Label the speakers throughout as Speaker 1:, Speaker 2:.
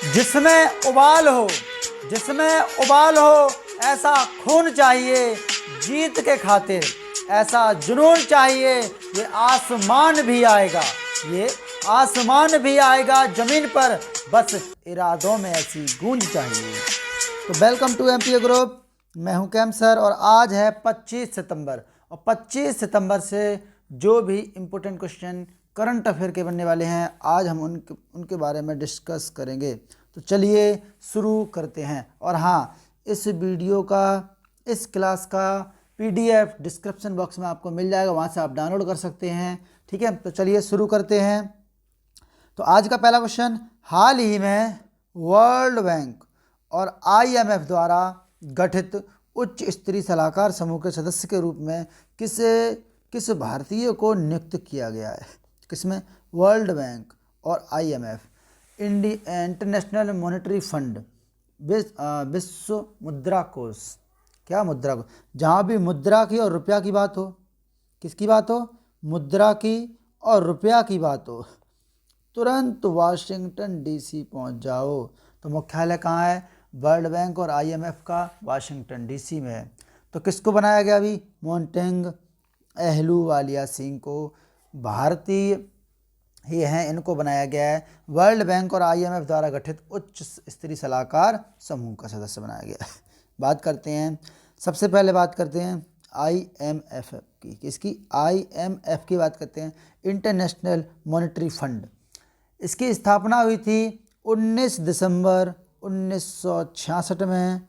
Speaker 1: जिसमें उबाल हो, जिसमें उबाल हो, ऐसा खून चाहिए जीत के खातिर, ऐसा जुनून चाहिए, ये आसमान भी आएगा, ये आसमान भी आएगा जमीन पर, बस इरादों में ऐसी गूंज चाहिए। तो वेलकम टू एमपीए ग्रुप। मैं हूं कैम सर और आज है 25 सितंबर और 25 सितंबर से जो भी इम्पोर्टेंट क्वेश्चन करंट अफेयर के बनने वाले हैं आज हम उनके बारे में डिस्कस करेंगे। तो चलिए शुरू करते हैं। और हाँ, इस वीडियो का, इस क्लास का पीडीएफ डिस्क्रिप्शन बॉक्स में आपको मिल जाएगा, वहाँ से आप डाउनलोड कर सकते हैं। ठीक है, तो चलिए शुरू करते हैं। तो आज का पहला क्वेश्चन, हाल ही में वर्ल्ड बैंक और आईएमएफ द्वारा गठित उच्च स्तरीय सलाहकार समूह के सदस्य के रूप में किस भारतीय को नियुक्त किया गया है? किसमें? वर्ल्ड बैंक और आईएमएफ, इंटरनेशनल मॉनेटरी फंड, विश्व मुद्रा कोष। क्या मुद्रा कोष? जहाँ भी मुद्रा की और रुपया की बात हो, किसकी बात हो? मुद्रा की और रुपया की बात हो, तुरंत वाशिंगटन डीसी पहुंच जाओ। तो मुख्यालय कहाँ है? वर्ल्ड बैंक और आईएमएफ का वाशिंगटन डीसी में है। तो किसको बनाया गया अभी? मोंटेग अहलूवालिया सिंह को, भारतीय ये हैं, इनको बनाया गया है। वर्ल्ड बैंक और आईएमएफ द्वारा गठित उच्च स्तरीय सलाहकार समूह का सदस्य बनाया गया है। बात करते हैं, सबसे पहले बात करते हैं आईएमएफ की। किसकी? आईएमएफ की बात करते हैं, इंटरनेशनल मॉनेटरी फंड। इसकी स्थापना हुई थी 19 दिसंबर 1966 में।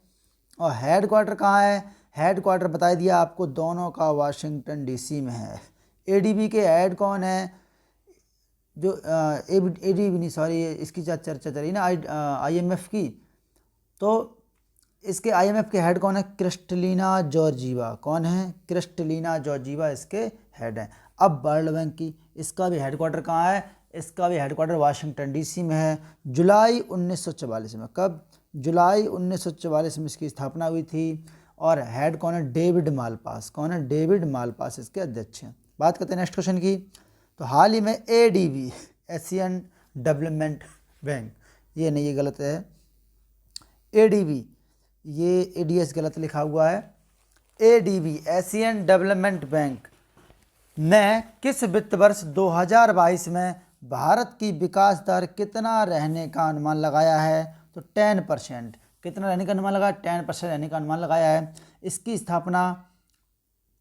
Speaker 1: और हेडक्वार्टर कहाँ है? हेडक्वार्टर बता दिया आपको, दोनों का वाशिंगटन डीसी में है। एडीबी के हेड कौन है? जो एडीबी नहीं, सॉरी, इसकी चर्चा चल रही ना आईएमएफ की। तो इसके आईएमएफ के हेड कौन है? Kristalina Georgieva. कौन है? क्रिस्टलिना जॉर्जीवा इसके हेड हैं। अब वर्ल्ड बैंक की, इसका भी हेडक्वार्टर कहाँ है? इसका भी हेडक्वार्टर वाशिंगटन डीसी में है। जुलाई 1944 में। कब? जुलाई 1944 में इसकी स्थापना हुई थी। और हेड कौन है? David Malpass. कौन है? डेविड मालपास इसके अध्यक्ष हैं। बात करते हैं नेक्स्ट क्वेश्चन की। तो हाल ही में एडीबी, एशियन डेवलपमेंट बैंक, ये नहीं, ये गलत है, एडीबी, ये एडीएस गलत लिखा हुआ है। एडीबी, एशियन डेवलपमेंट बैंक, ने किस वित्त वर्ष 2022 में भारत की विकास दर कितना रहने का अनुमान लगाया है? तो 10%। कितना रहने का अनुमान लगाया? 10% रहने का अनुमान लगाया है। इसकी स्थापना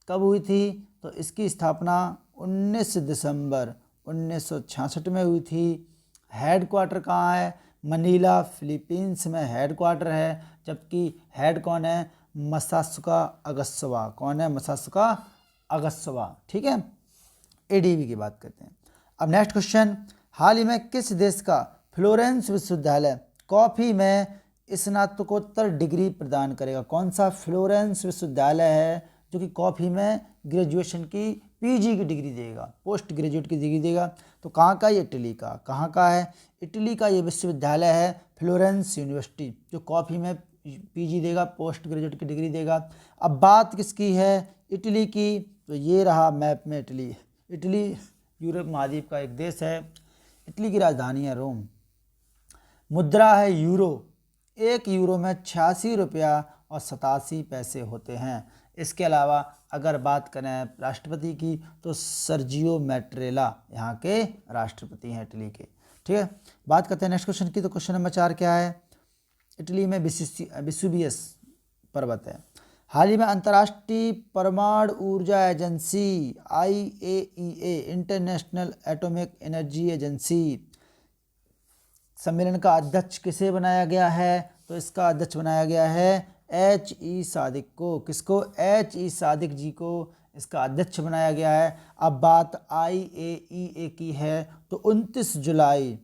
Speaker 1: कब हुई थी? तो इसकी स्थापना 19 दिसंबर 1966 में हुई थी। हेडक्वार्टर कहाँ है? मनीला, फिलीपींस में हेडक्वार्टर है। जबकि हेड कौन है? मसासुका अगस्वा। कौन है? मसासुका अगस्वा। ठीक है, एडीबी की बात करते हैं। अब नेक्स्ट क्वेश्चन, हाल ही में किस देश का फ्लोरेंस विश्वविद्यालय कॉफी में स्नातकोत्तर डिग्री प्रदान करेगा? कौन सा फ्लोरेंस विश्वविद्यालय है जो कि कॉफी में ग्रेजुएशन की, पीजी की डिग्री देगा, पोस्ट ग्रेजुएट की डिग्री देगा? तो कहाँ का? ये इटली का। कहाँ का है? इटली का ये विश्वविद्यालय है, फ्लोरेंस यूनिवर्सिटी, जो कॉफी में पीजी देगा, पोस्ट ग्रेजुएट की डिग्री देगा। अब बात किसकी है? इटली की। तो ये रहा मैप में इटली। इटली यूरोप महाद्वीप का एक देश है। इटली की राजधानी है रोम। मुद्रा है यूरो। 1 यूरो में 86 रुपया और 87 पैसे होते हैं। इसके अलावा अगर बात करें राष्ट्रपति की, तो सर्जियो मैट्रेला यहाँ के राष्ट्रपति हैं इटली के। ठीक है, बात करते हैं नेक्स्ट क्वेश्चन की। तो क्वेश्चन नंबर 4 क्या है? इटली में विसुवियस पर्वत है। हाल ही में अंतर्राष्ट्रीय परमाणु ऊर्जा agency IAEA, international atomic energy agency, सम्मेलन का अध्यक्ष किसे बनाया गया है? तो इसका अध्यक्ष बनाया गया है HE सादिक को। किसको? HE सादिक जी को इसका अध्यक्ष बनाया गया है। अब बात IAEA की है। तो 29 जुलाई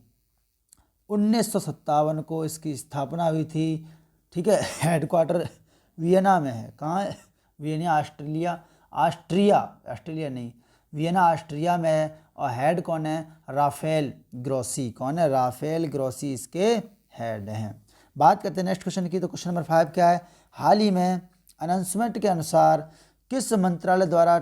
Speaker 1: 1957 को इसकी स्थापना हुई थी। ठीक है, हेडक्वार्टर वियना में है। कहाँ है? वियना, ऑस्ट्रिया नहीं, वियना ऑस्ट्रिया में है। और हेड कौन है? Rafael Grossi. कौन है? राफेल ग्रोसी इसके हेड हैं। बात करते हैं नेक्स्ट क्वेश्चन की। तो क्वेश्चन नंबर 5 क्या है? हाल ही में अनाउंसमेंट के अनुसार किस मंत्रालय द्वारा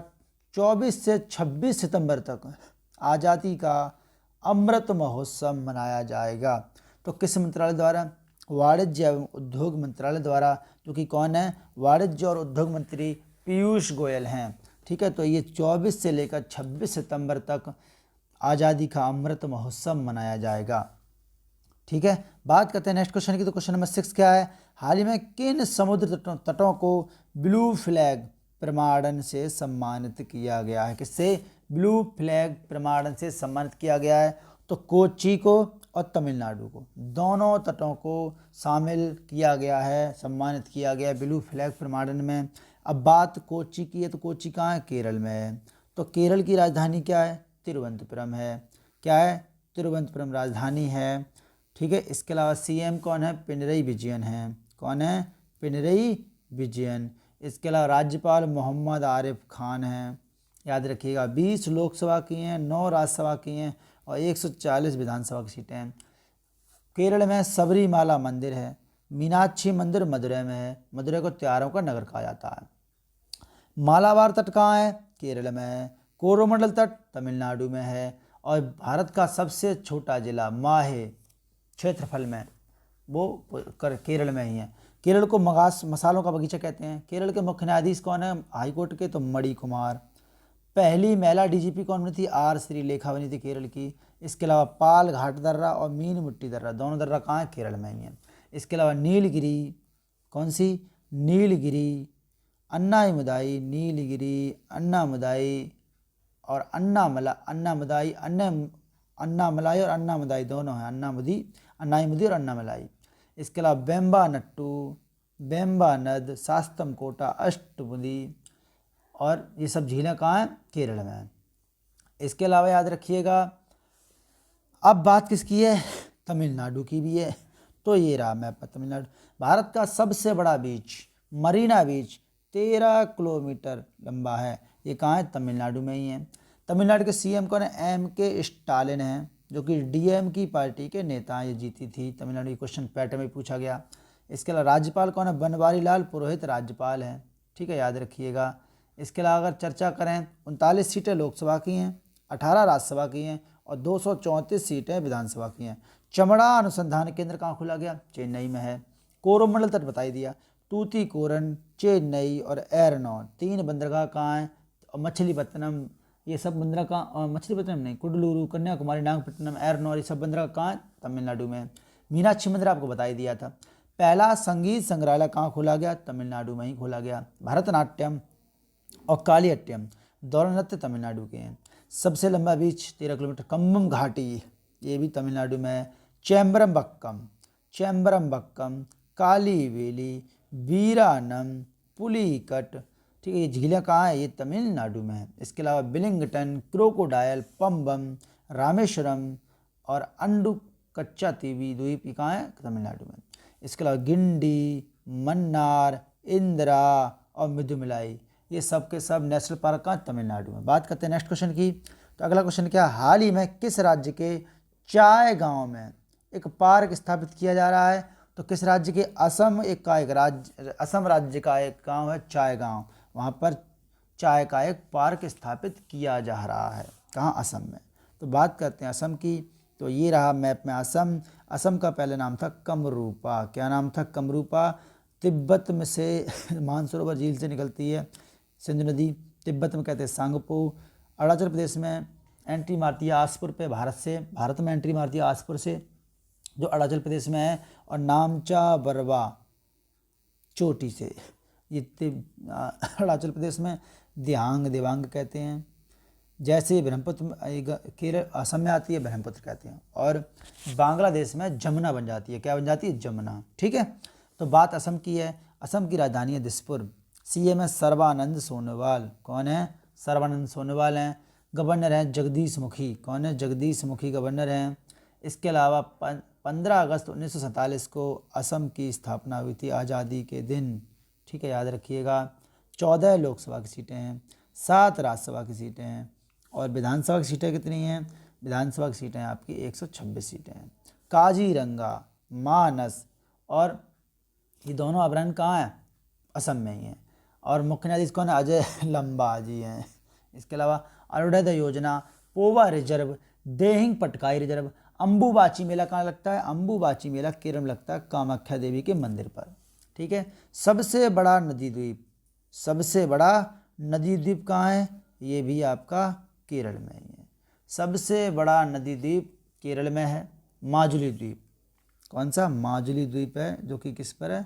Speaker 1: 24 से 26 सितंबर तक आज़ादी का अमृत महोत्सव मनाया जाएगा? तो किस मंत्रालय द्वारा? वाणिज्य एवं उद्योग मंत्रालय द्वारा, जो कि कौन है? वाणिज्य और उद्योग मंत्री पीयूष गोयल हैं। ठीक है, तो ये 24 से लेकर 26 सितंबर तक आज़ादी का अमृत महोत्सव मनाया जाएगा। ठीक है, बात करते हैं नेक्स्ट क्वेश्चन की। तो क्वेश्चन नंबर 6 क्या है? हाल ही में किन समुद्र तटों को ब्लू फ्लैग प्रमाणन से सम्मानित किया गया है? किससे? ब्लू फ्लैग प्रमाणन से सम्मानित किया गया है। तो कोच्चि को और तमिलनाडु को, दोनों तटों को शामिल किया गया है, सम्मानित किया गया है ब्लू फ्लैग प्रमाणन में। अब बात कोच्चि की है, तो कोच्चि कहाँ है? केरल में है। तो केरल की राजधानी क्या है? तिरुवनंतपुरम है। क्या है? तिरुवनंतपुरम राजधानी है। ठीक है, इसके अलावा सीएम कौन है? पिनरई विजयन है। कौन है? पिनरई विजयन। इसके अलावा राज्यपाल मोहम्मद आरिफ खान हैं। याद रखिएगा, 20 लोकसभा की हैं, 9 राज्यसभा की हैं और 140 विधानसभा की सीटें हैं। केरल में सबरीमाला मंदिर है। मीनाक्षी मंदिर मदुरै में है। मदुरै को त्योहारों का नगर कहा जाता है। मालाबार तट कहाँ है? केरल में है। कोरोमंडल तट तमिलनाडु में है। और भारत का सबसे छोटा जिला माहे क्षेत्रफल में, वो केरल में ही है। केरल को मसालों का बगीचा कहते हैं। केरल के मुख्य न्यायाधीश कौन है हाईकोर्ट के? तो मणि कुमार। पहली महिला डीजीपी कौन बनी थी? आर श्रीलेखा बनी थी केरल की। इसके अलावा पाल घाट दर्रा और मीन मुट्टी दर्रा, दोनों दर्रा कहाँ है? केरल में ही है। इसके अलावा नीलगिरी, कौन सी? नीलगिरी, अन्नामदाई, नीलगिरी, अन्नामदाई और अन्नामलाई और अन्नामदाई दोनों हैं। अन्नामुदी और अन्नामलाई। इसके अलावा बेम्बा नट्टू, बेम्बा नद, शास्तम कोटा, अष्टमुदी, और ये सब झीलें कहाँ हैं? केरल में हैं। इसके अलावा याद रखिएगा, अब बात किसकी है? तमिलनाडु की भी है। तो ये रहा मैप। तमिलनाडु भारत का सबसे बड़ा बीच मरीना बीच 13 किलोमीटर लंबा है। ये कहाँ है? तमिलनाडु में ही है। तमिलनाडु के सीएम कौन है? M.K. स्टालिन हैं, जो कि डीएम की पार्टी के नेता हैं। ये जीती थी तमिलनाडु की, क्वेश्चन पैटर्न में पूछा गया। इसके अलावा राज्यपाल कौन है? बनवारी लाल पुरोहित राज्यपाल हैं। ठीक है, याद रखिएगा। इसके अलावा अगर चर्चा करें, 39 सीटें लोकसभा की हैं, 18 राज्यसभा की हैं और 234 सीटें विधानसभा की हैं। चमड़ा अनुसंधान केंद्र कहाँ खोला गया? चेन्नई में है। कोरोमंडल तट बता ही दिया। तूतीकोरन, चेन्नई और एरनॉड, 3 बंदरगाह कहाँ हैं? और मछलीपट्टनम, ये सब बंदरगाह, मछलीपट्टनम नहीं, कुडलूरू, कन्याकुमारी, नागपट्टनम, एरनॉड, ये सब बंदरगाह कहाँ हैं? तमिलनाडु में। मीनाक्षी मंदिर आपको बता ही दिया था। पहला संगीत संग्रहालय कहाँ खोला गया? तमिलनाडु में ही खोला गया। भरतनाट्यम और कालियट्टम दोनों नृत्य तमिलनाडु के हैं। सबसे लंबा बीच 13 किलोमीटर कम्बम घाटी, ये भी तमिलनाडु में है। चैम्बरमबक्कम, कालीवेली, वीरानम, पुलिकट, ठीक है, ये झीलें कहाँ है? ये तमिलनाडु में है। इसके अलावा बिलिंगटन, क्रोकोडायल, पम्बम, रामेश्वरम और अंडुकच्चातीवी द्वीप कहाँ है? तमिलनाडु में। इसके अलावा गिंडी, मन्नार, इंदिरा और मिदुमिलाई, ये सब के सब नेशनल पार्क कहाँ? तमिलनाडु में। बात करते हैं नेक्स्ट क्वेश्चन की। तो अगला क्वेश्चन क्या? हाल ही में किस राज्य के चाय गांव में एक पार्क स्थापित किया जा रहा है? तो किस राज्य के? असम राज्य का एक गांव है चाय गांव, वहाँ पर चाय का एक पार्क स्थापित किया जा रहा है। कहाँ? असम में। तो बात करते हैं असम की। तो ये रहा मैप में असम। असम का पहले नाम था कमरूपा। क्या नाम था? कमरूपा। तिब्बत में से मानसरोवर झील से निकलती है सिंधु नदी। तिब्बत में कहते हैं सांगपो। अरुणाचल प्रदेश में एंट्री मारती है आसपुर पे, भारत में एंट्री मारती है आसपुर से, जो अरुणाचल प्रदेश में है। और नामचा बरवा चोटी से, ये अरुणाचल प्रदेश में देवांग कहते हैं। जैसे ब्रह्मपुत्र केरल असम में आती है, ब्रह्मपुत्र कहते हैं। और बांग्लादेश में जमुना बन जाती है। क्या बन जाती है? जमुना। ठीक है, तो बात असम की है। असम की राजधानी है दिसपुर। सीएम है सर्बानंद सोनोवाल। कौन है? सर्बानंद सोनोवाल हैं। गवर्नर हैं जगदीश मुखी। कौन है? जगदीश मुखी गवर्नर हैं। इसके अलावा 15 अगस्त 1947 को असम की स्थापना हुई थी, आज़ादी के दिन। ठीक है, याद रखिएगा। 14 लोकसभा की सीटें हैं, 7 राज्यसभा की सीटें हैं और विधानसभा की सीटें कितनी हैं? विधानसभा की सीटें आपकी 126 सीटें हैं। काजीरंगा, मानस और ये दोनों अभयारण्य कहाँ हैं? असम में ही हैं। और मुख्य न्यायाधीश कौन है? अजय लंबा जी हैं। इसके अलावा अरुणोदय योजना, पोवा रिजर्व, देहिंग पटकाई रिजर्व, अम्बुबाची मेला कहाँ लगता है? अम्बुबाची मेला केरल में लगता है, कामाख्या देवी के मंदिर पर। ठीक है। सबसे बड़ा नदी द्वीप, सबसे बड़ा नदी द्वीप कहाँ है? ये भी आपका केरल में ही है। सबसे बड़ा नदी द्वीप केरल में है, माजुली द्वीप। कौन सा? माजुली द्वीप है, जो कि किस पर है?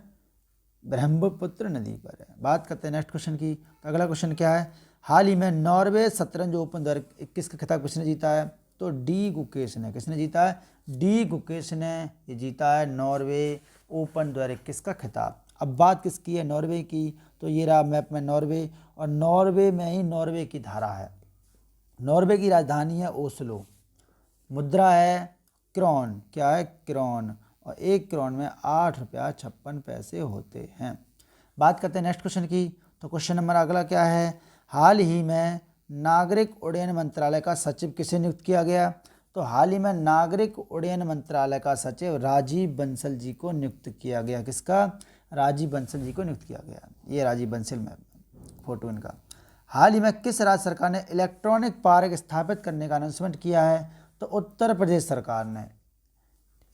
Speaker 1: ब्रह्मपुत्र नदी पर है। बात करते हैं नेक्स्ट क्वेश्चन की। तो अगला क्वेश्चन क्या है? हाल ही में नॉर्वे शतरंज ओपन 2021 का खिताब किसने जीता है? तो डी गुकेश ने। किसने जीता है? डी गुकेश ने ये जीता है नॉर्वे ओपन 2021 का खिताब। अब बात किसकी है? नॉर्वे की। तो ये रहा मैप में नॉर्वे, और नॉर्वे में ही नॉर्वे की धारा है। नॉर्वे की राजधानी है ओस्लो, मुद्रा है क्रोन। क्या है? क्रोन। और 1 क्रोन में 8 रुपया 56 पैसे होते हैं। बात करते हैं नेक्स्ट क्वेश्चन की। तो क्वेश्चन नंबर अगला क्या है? हाल ही में नागरिक उड्डयन मंत्रालय का सचिव किसे नियुक्त किया गया? तो हाल ही में नागरिक उड्डयन मंत्रालय का सचिव राजीव बंसल जी को नियुक्त किया गया। किसका? राजीव बंसल जी को नियुक्त किया गया। ये राजीव बंसल में फोटो इनका। हाल ही में किस राज्य सरकार ने इलेक्ट्रॉनिक पार्क स्थापित करने का अनाउंसमेंट किया है? तो उत्तर प्रदेश सरकार ने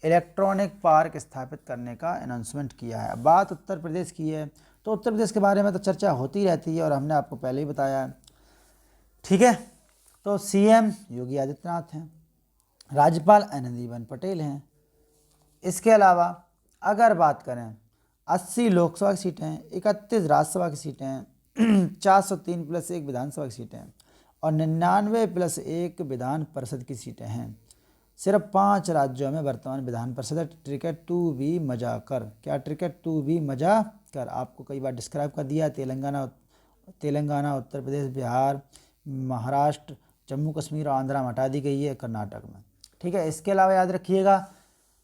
Speaker 1: इलेक्ट्रॉनिक पार्क स्थापित करने का अनाउंसमेंट किया है। बात उत्तर प्रदेश की है, तो उत्तर प्रदेश के बारे में तो चर्चा होती रहती है और हमने आपको पहले ही बताया है। ठीक है। तो सीएम योगी आदित्यनाथ हैं, राज्यपाल आनंदीबेन पटेल हैं। इसके अलावा अगर बात करें 80 लोकसभा की सीटें हैं, 31 राज्यसभा की सीटें हैं, 403 + 1 विधानसभा की सीटें हैं और 99 + 1 विधान परिषद की सीटें हैं। सिर्फ 5 राज्यों में वर्तमान विधान परिषद है। टिकट टू बी मजा कर। क्या? टिकट टू बी मजा कर। आपको कई बार डिस्क्राइब कर दिया। तेलंगाना, उत्तर प्रदेश, बिहार, महाराष्ट्र, जम्मू कश्मीर और आंध्रा में हटा दी गई है, कर्नाटक में। ठीक है। इसके अलावा याद रखिएगा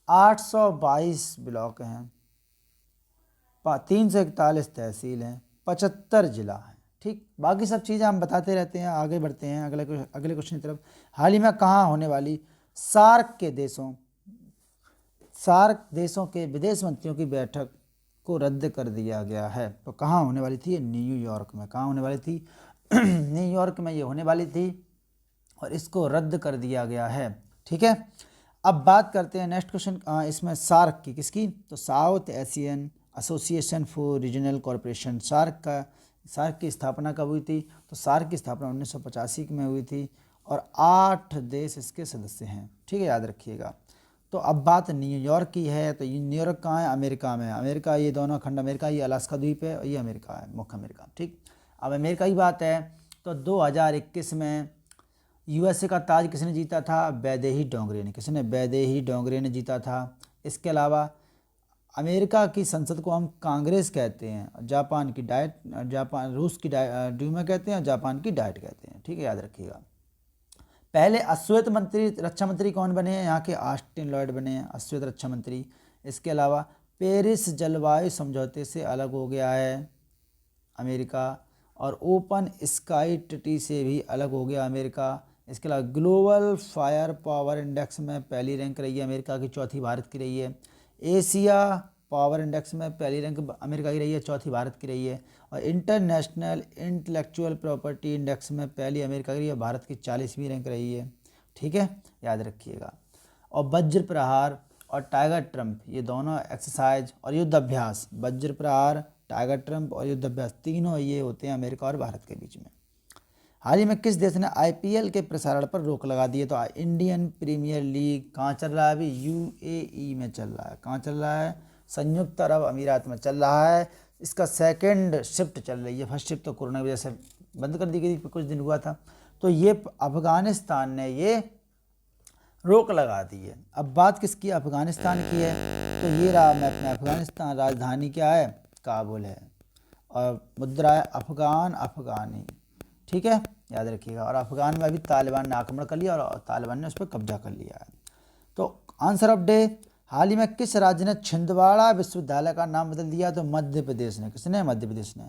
Speaker 1: 822 ब्लॉक हैं, 341 तहसील हैं, 75 जिला हैं। ठीक। बाकी सब चीज़ें हम बताते रहते हैं। आगे बढ़ते हैं अगले क्वेश्चन की तरफ। हाल ही में कहाँ होने वाली सार्क देशों के विदेश मंत्रियों की बैठक को रद्द कर दिया गया है? तो कहाँ होने वाली थी? न्यूयॉर्क में। कहाँ होने वाली थी? न्यूयॉर्क में ये होने वाली थी और इसको रद्द कर दिया गया है। ठीक है। अब बात करते हैं नेक्स्ट क्वेश्चन इसमें सार्क की। किसकी? तो South Asian Association for Regional Corporation. SAARC की स्थापना कब हुई थी? तो सार्क की स्थापना 1985 में हुई थी और 8 देश इसके सदस्य हैं। ठीक है, याद रखिएगा। तो अब बात न्यूयॉर्क की है। तो ये न्यूयॉर्क कहाँ है? अमेरिका में। अमेरिका, ये दोनों खंड अमेरिका, ये अलास्का द्वीप है और ये अमेरिका है, मुख्य अमेरिका। ठीक। अब अमेरिका की बात है तो 2021 में यूएसए का ताज किसने जीता था? वैदेही डोंगरे ने। किसने? वैदेही डोंगरे ने जीता था। इसके अलावा अमेरिका की संसद को हम कांग्रेस कहते हैं, रूस की ड्यूमा कहते हैं, जापान की डाइट कहते हैं। ठीक है, याद रखिएगा। पहले अश्वेत रक्षा मंत्री कौन बने हैं? यहाँ के ऑस्टिन लॉयड बने हैं अश्वेत रक्षा मंत्री। इसके अलावा पेरिस जलवायु समझौते से अलग हो गया है अमेरिका और ओपन स्काई ट्रीटी से भी अलग हो गया अमेरिका। इसके अलावा ग्लोबल फायर पावर इंडेक्स में पहली रैंक रही है अमेरिका की, चौथी भारत की रही है। एशिया पावर इंडेक्स में पहली रैंक अमेरिका की रही है, चौथी भारत की रही है। और इंटरनेशनल इंटेलेक्चुअल प्रॉपर्टी इंडेक्स में पहली अमेरिका की रही है, भारत की 40वीं रैंक रही है। ठीक है, याद रखिएगा। और वज्र प्रहार और टाइगर ट्रंप, ये दोनों एक्सरसाइज और युद्ध अभ्यास, वज्र प्रहार, टाइगर ट्रंप और युद्ध अभ्यास, तीनों ये होते हैं अमेरिका और भारत के बीच में। हाल ही में किस देश ने आईपीएल के प्रसारण पर रोक लगा दी है? तो इंडियन प्रीमियर लीग कहाँ चल रहा है अभी? यूएई में चल रहा है। कहाँ चल रहा है? संयुक्त अरब अमीरात में चल रहा है। इसका सेकंड शिफ्ट चल रही है। फर्स्ट शिफ्ट तो कोरोना की वजह से बंद कर दी गई थी, कुछ दिन हुआ था। तो ये अफगानिस्तान ने ये रोक लगा दी है। अब बात किसकी? अफगानिस्तान की है। तो ये रहा मैप में अफगानिस्तान। राजधानी क्या है? काबुल है और मुद्रा है अफगानी। ठीक है, याद रखिएगा। और अफगान में अभी तालिबान ने आक्रमण कर लिया और तालिबान ने उस पर कब्जा कर लिया है। तो आंसर ऑफ डे, हाल ही में किस राज्य ने छिंदवाड़ा विश्वविद्यालय का नाम बदल दिया? तो मध्य प्रदेश ने। किसने? मध्य प्रदेश ने।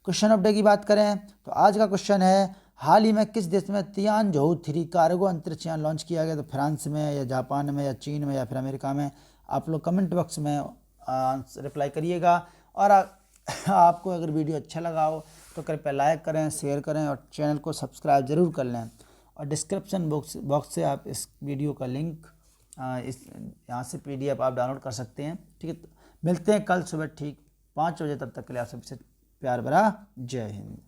Speaker 1: क्वेश्चन ऑफ डे की बात करें तो आज का क्वेश्चन है, हाल ही में किस देश में तियानझोउ 3 कार्गो अंतरिक्ष यान लॉन्च किया गया? तो फ्रांस में या जापान में या चीन में या फिर अमेरिका में? आप लोग कमेंट बॉक्स में रिप्लाई करिएगा। और आपको अगर वीडियो अच्छा लगा हो तो कृपया लाइक करें, शेयर करें और चैनल को सब्सक्राइब ज़रूर कर लें। और डिस्क्रिप्शन बॉक्स से आप इस वीडियो का लिंक इस यहाँ से PDF आप डाउनलोड कर सकते हैं। ठीक है, तो मिलते हैं कल सुबह ठीक 5 बजे। तब तक के लिए आप सबसे प्यार भरा जय हिंद।